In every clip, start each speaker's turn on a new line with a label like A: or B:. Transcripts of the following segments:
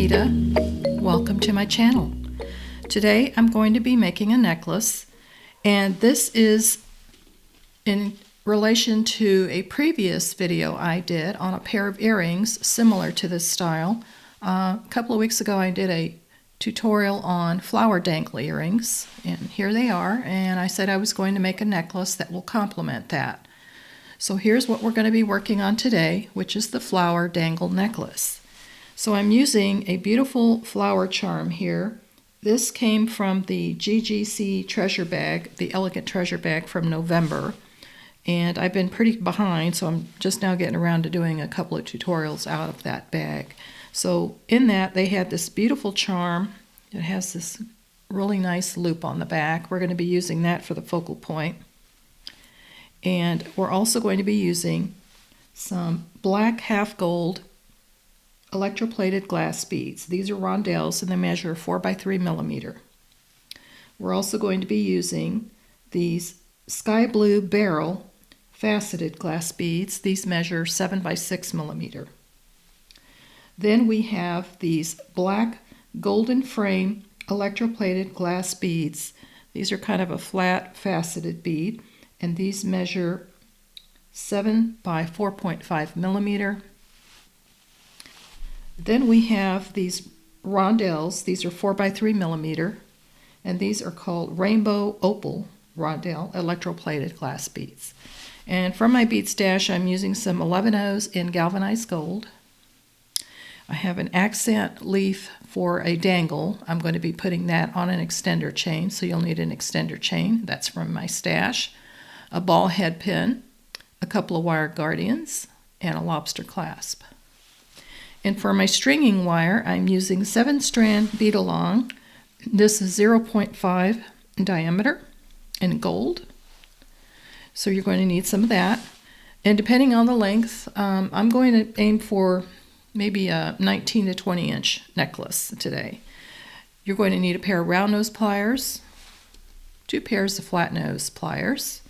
A: Anita. Welcome to my channel. Today I'm going to be making a necklace, and this is in relation to a previous video I did on a pair of earrings similar to this style. A couple of weeks ago I did a tutorial on flower dangle earrings, and here they are, and I said I was going to make a necklace that will complement that. So here's what we're going to be working on today, which is the flower dangle necklace. So I'm using a beautiful flower charm here. This came from the GGC treasure bag, the elegant treasure bag from November. And I've been pretty behind, so I'm just now getting around to doing a couple of tutorials out of that bag. So in that, they had this beautiful charm. It has this really nice loop on the back. We're going to be using that for the focal point. And we're also going to be using some black half gold electroplated glass beads. These are rondelles, and they measure 4 by 3 millimeter. We're also going to be using these sky blue barrel faceted glass beads. These measure 7 by 6 millimeter. Then we have these black golden frame electroplated glass beads. These are kind of a flat faceted bead, and these measure 7 by 4.5 millimeter. Then we have these rondelles. These are 4 by 3 millimeter, and these are called rainbow opal rondelle electroplated glass beads. And from my bead stash, I'm using some 11/0s in galvanized gold. I have an accent leaf for a dangle. I'm going to be putting that on an extender chain, so you'll need an extender chain. That's from my stash. A ball head pin, a couple of wire guardians, and a lobster clasp. And for my stringing wire, I'm using 7-strand bead along. This is 0.5 in diameter in gold. So you're going to need some of that. And depending on the length, I'm going to aim for maybe a 19 to 20 inch necklace today. You're going to need a pair of round nose pliers, 2 pairs of flat nose pliers,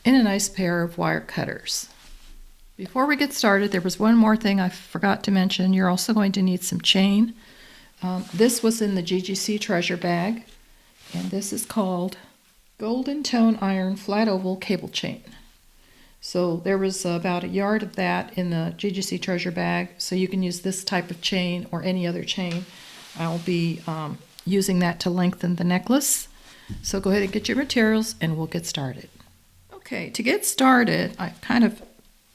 A: and a nice pair of wire cutters. Before we get started, there was one more thing I forgot to mention. You're also going to need some chain. This was in the GGC treasure bag, and this is called Golden Tone Iron Flat Oval Cable Chain. So there was about a yard of that in the GGC treasure bag, so you can use this type of chain or any other chain. I'll be using that to lengthen the necklace. So go ahead and get your materials and we'll get started. Okay, to get started, I kind of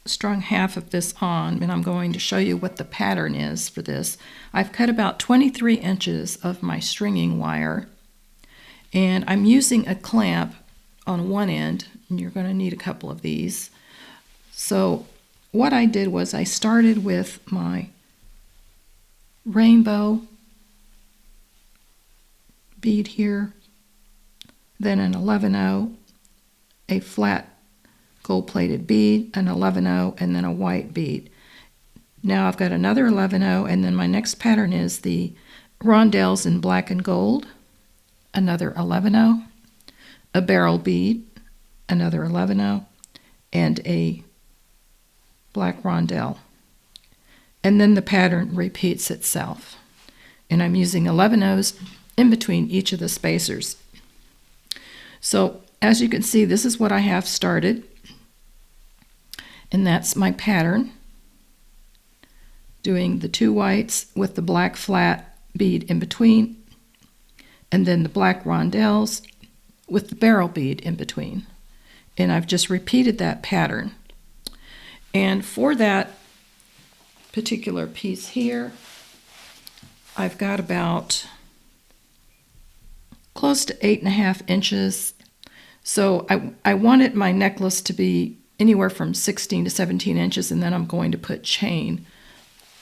A: strung half of this on, and I'm going to show you what the pattern is for this. I've cut about 23 inches of my stringing wire, and I'm using a clamp on one end, and you're going to need a couple of these. So what I did was I started with my rainbow bead here, then an 11/0, a flat gold-plated bead, an 11/0, and then a white bead. Now I've got another 11/0, and then my next pattern is the rondelles in black and gold, another 11/0, a barrel bead, another 11/0, and a black rondelle. And then the pattern repeats itself. And I'm using 11/0s in between each of the spacers. So as you can see, this is what I have started. And that's my pattern, doing the 2 whites with the black flat bead in between, and then the black rondelles with the barrel bead in between. And I've just repeated that pattern. And for that particular piece here, I've got about close to 8.5 inches. So I wanted my necklace to be anywhere from 16 to 17 inches, and then I'm going to put chain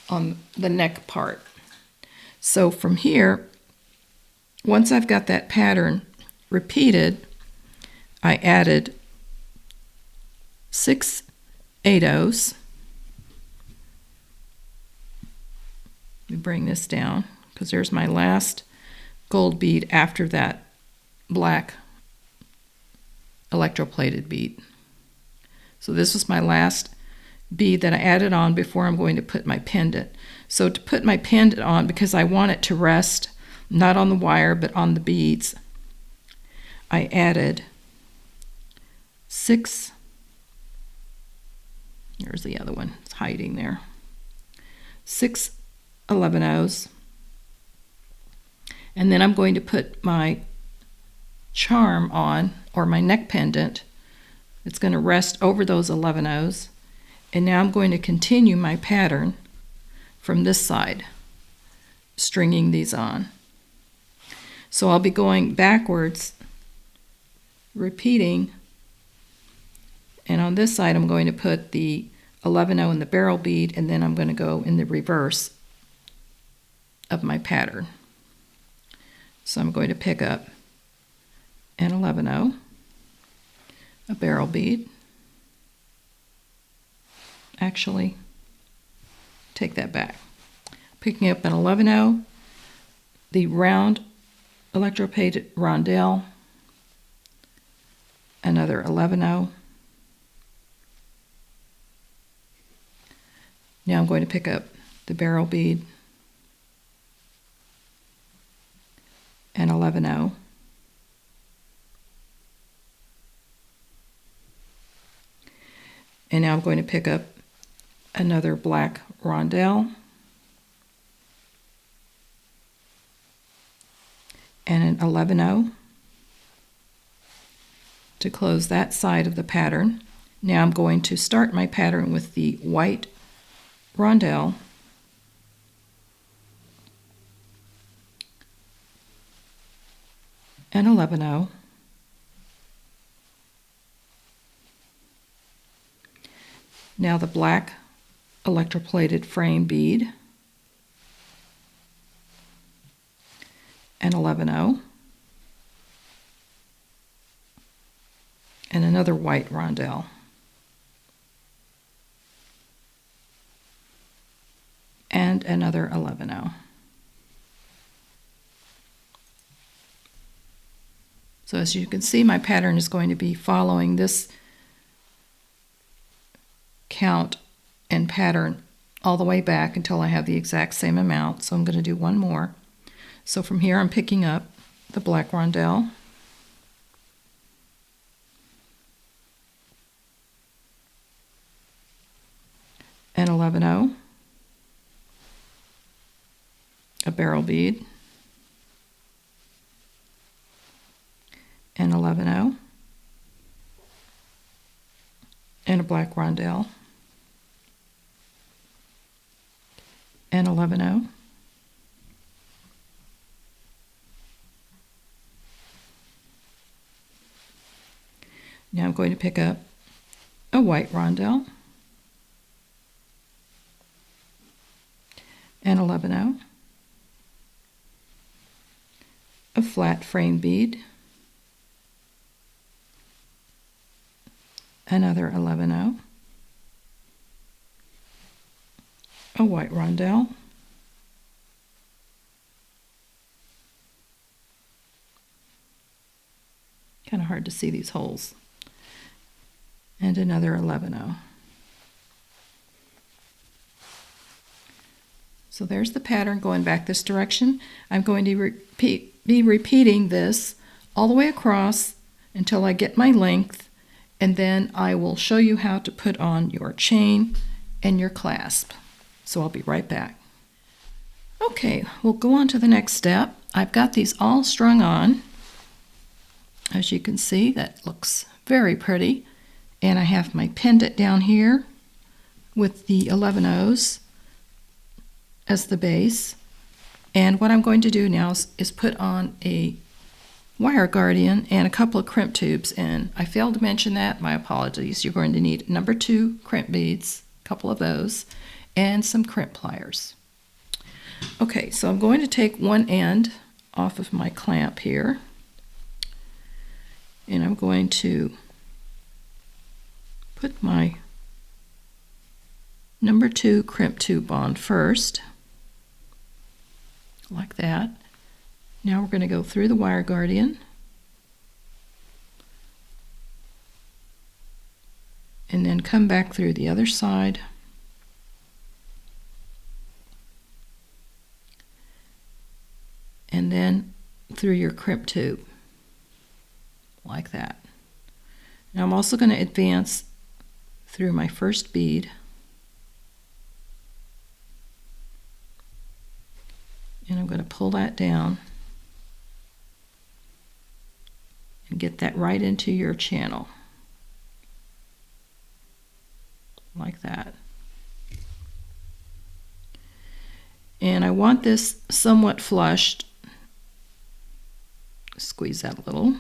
A: on the neck part. So from here, once I've got that pattern repeated, I added 6 8/0s. Let me bring this down, because there's my last gold bead after that black electroplated bead. So this was my last bead that I added on before I'm going to put my pendant. So to put my pendant on, because I want it to rest not on the wire but on the beads, I added 6, there's the other one, it's hiding there, 6 11/0s, and then I'm going to put my charm on, or my neck pendant. It's going to rest over those 11/0s, and now I'm going to continue my pattern from this side, stringing these on. So I'll be going backwards, repeating, and on this side I'm going to put the 11/0 in the barrel bead, and then I'm going to go in the reverse of my pattern. So I'm going to pick up an 11/0, a barrel bead, actually take that back, picking up an 11/0, the round electroplated rondelle, another 11/0. Now I'm going to pick up the barrel bead, an 11/0, and now I'm going to pick up another black rondelle and an 11/0 to close that side of the pattern. Now I'm going to start my pattern with the white rondelle, an 11/0, now the black electroplated frame bead, an 11/0, and another white rondelle, and another 11/0. So as you can see, my pattern is going to be following this count and pattern all the way back until I have the exact same amount. So I'm going to do one more. So from here I'm picking up the black rondelle, an 11/0, a barrel bead, an 11/0, and a black rondelle, an 11/0, now I'm going to pick up a white rondelle, an 11/0, a flat frame bead, another 11/0, a white rondelle, kind of hard to see these holes, and another 11/0. So there's the pattern going back this direction. I'm going to be repeating this all the way across until I get my length, and then I will show you how to put on your chain and your clasp. So I'll be right back. Okay, we'll go on to the next step. I've got these all strung on. As you can see, that looks very pretty. And I have my pendant down here with the 11/0s as the base. And what I'm going to do now is put on a wire guardian and a couple of crimp tubes. And I failed to mention that, my apologies. You're going to need number 2 crimp beads, a couple of those, and some crimp pliers. Okay, so I'm going to take one end off of my clamp here, and I'm going to put my number 2 crimp tube on first, like that. Now we're going to go through the wire guardian and then cut come back through the other side. And then through your crimp tube, like that. Now I'm also going to advance through my first bead. And I'm going to pull that down and get that right into your channel, like that. And I want this somewhat flushed. Squeeze that a little.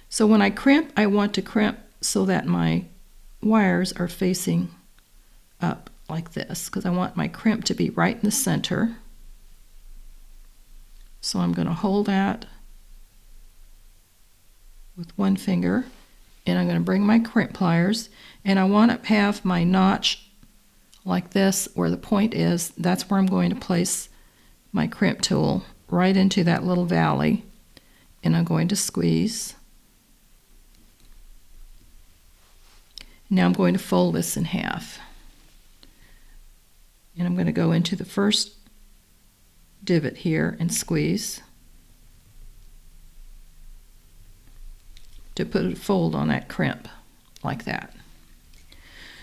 A: So when I crimp, I want to crimp so that my wires are facing up like this, because I want my crimp to be right in the center. So I'm going to hold that with one finger, and I'm going to bring my crimp pliers, and I want to have my notch like this where the point is. That's where I'm going to place my crimp tool, right into that little valley, and I'm going to squeeze. Now I'm going to fold this in half, and I'm going to go into the first divot here and squeeze to put a fold on that crimp, like that.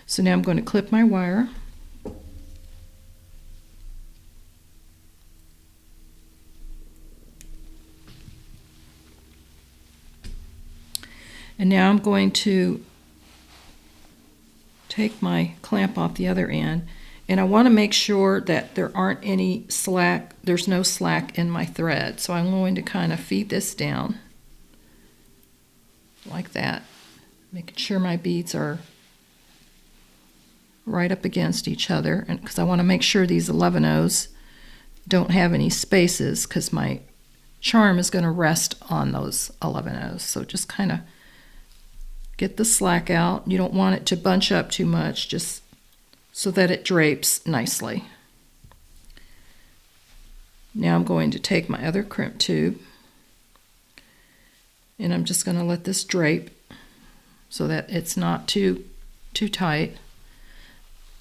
A: So now I'm going to clip my wire. And now I'm going to take my clamp off the other end, and I want to make sure that there aren't any slack, there's no slack in my thread. So I'm going to kind of feed this down like that, making sure my beads are right up against each other, and because I want to make sure these 11/0s don't have any spaces, because my charm is going to rest on those 11/0s. So just kind of get the slack out. You don't want it to bunch up too much, just so that it drapes nicely. Now I'm going to take my other crimp tube, and I'm just going to let this drape so that it's not too tight.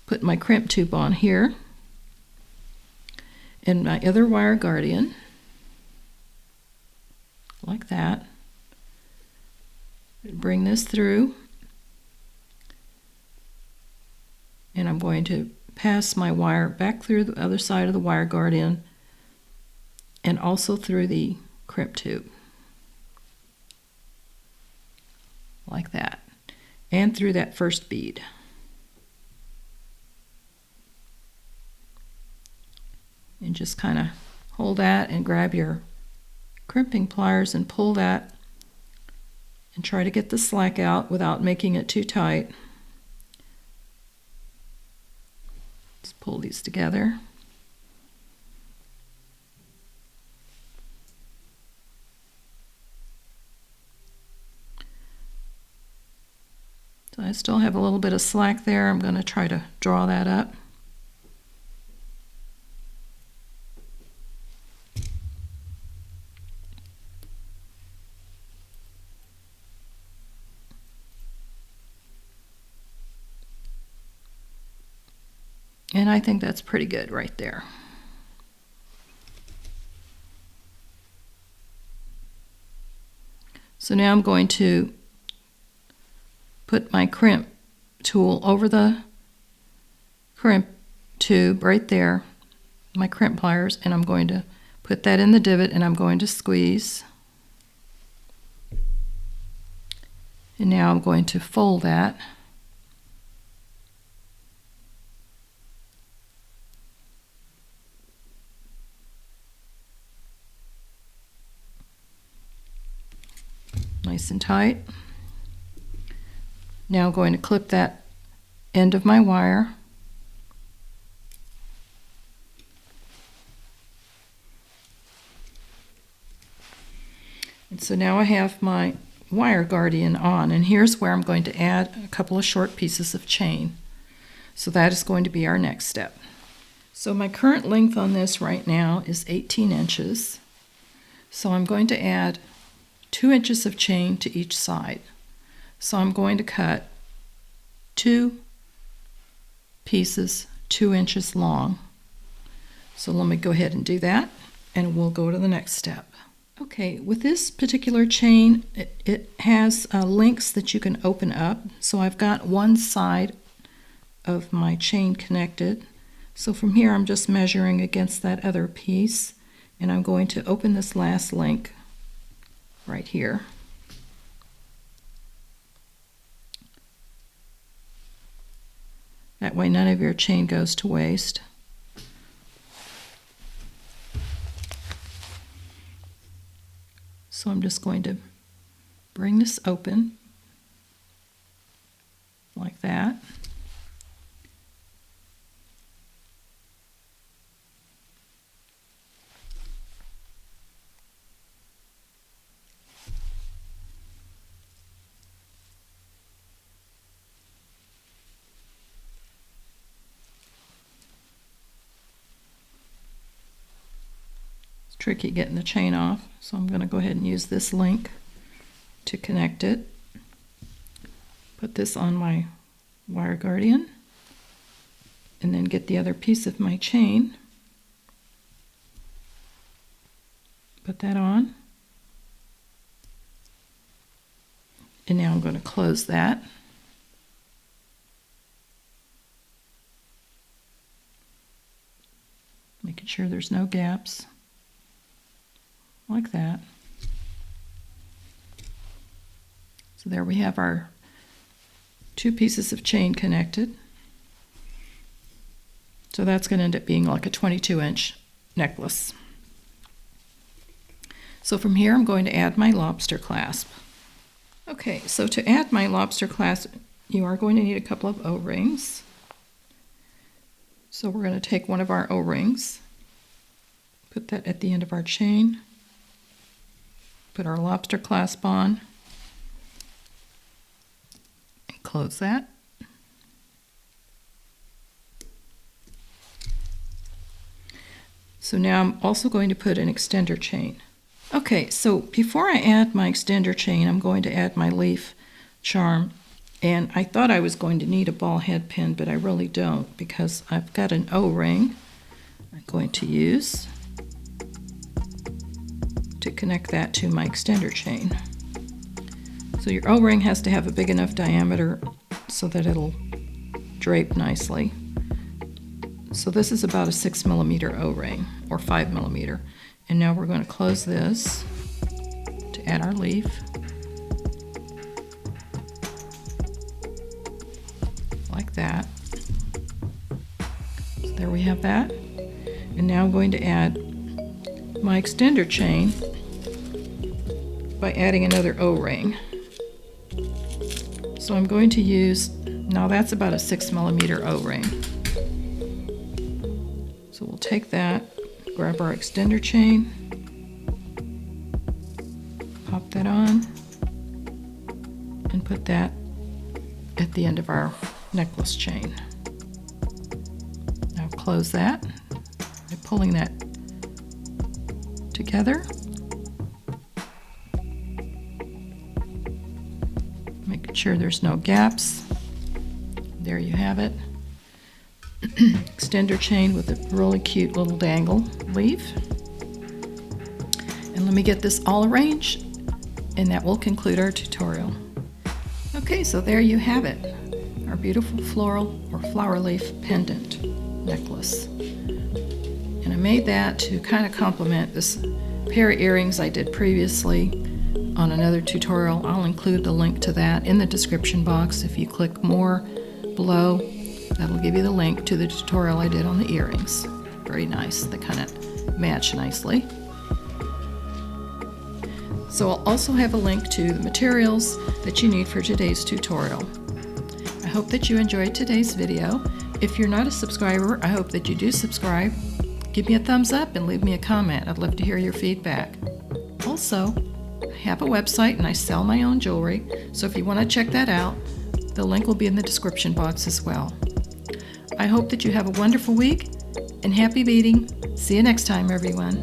A: Put my crimp tube on here, and my other wire guardian, like that. Bring this through, and I'm going to pass my wire back through the other side of the wire guardian and also through the crimp tube, like that, and through that first bead. And just kind of hold that and grab your crimping pliers and pull that, and try to get the slack out without making it too tight. Just pull these together. So I still have a little bit of slack there. I'm going to try to draw that up. And I think that's pretty good right there. So now I'm going to put my crimp tool over the crimp tube right there, my crimp pliers, and I'm going to put that in the divot, and I'm going to squeeze. And now I'm going to fold that. Nice and tight. Now I'm going to clip that end of my wire. And so now I have my wire guardian on, and here's where I'm going to add a couple of short pieces of chain. So that is going to be our next step. So my current length on this right now is 18 inches. So I'm going to add 2 inches of chain to each side. So I'm going to cut 2 pieces 2 inches long. So let me go ahead and do that, and we'll go to the next step. Okay, with this particular chain, it has links that you can open up. So I've got one side of my chain connected. So from here I'm just measuring against that other piece, and I'm going to open this last link right here. That way none of your chain goes to waste. So I'm just going to bring this open like that. Tricky getting the chain off, so I'm going to go ahead and use this link to connect it. Put this on my wire guardian, and then get the other piece of my chain. Put that on, and now I'm going to close that. Making sure there's no gaps. Like that. So there we have our 2 pieces of chain connected. So that's going to end up being like a 22-inch necklace. So from here I'm going to add my lobster clasp. Okay, so to add my lobster clasp, you are going to need a couple of O-rings. So we're going to take one of our O-rings, put that at the end of our chain, put our lobster clasp on, and close that. So now I'm also going to put an extender chain. Okay, so before I add my extender chain, I'm going to add my leaf charm. And I thought I was going to need a ball head pin, but I really don't, because I've got an O-ring I'm going to use to connect that to my extender chain. So your O-ring has to have a big enough diameter so that it'll drape nicely. So this is about a 6mm O-ring, or 5mm. And now we're going to close this to add our leaf. Like that. So there we have that. And now I'm going to add my extender chain by adding another O-ring. So I'm going to use, now that's about a 6mm O-ring. So we'll take that, grab our extender chain, pop that on, and put that at the end of our necklace chain. Now close that by pulling that together. Making sure there's no gaps. There you have it. Extender chain with a really cute little dangle leaf. And let me get this all arranged, and that will conclude our tutorial. Okay, so there you have it, our beautiful floral or flower leaf pendant necklace. And I made that to kind of complement this pair of earrings I did previously on another tutorial. I'll include the link to that in the description box. If you click more below, that'll give you the link to the tutorial I did on the earrings. Very nice, they kind of match nicely. So I'll also have a link to the materials that you need for today's tutorial. I hope that you enjoyed today's video. If you're not a subscriber, I hope that you do subscribe. Give me a thumbs up and leave me a comment. I'd love to hear your feedback. Also, I have a website and I sell my own jewelry, so if you want to check that out, the link will be in the description box as well. I hope that you have a wonderful week and happy beading. See you next time, everyone.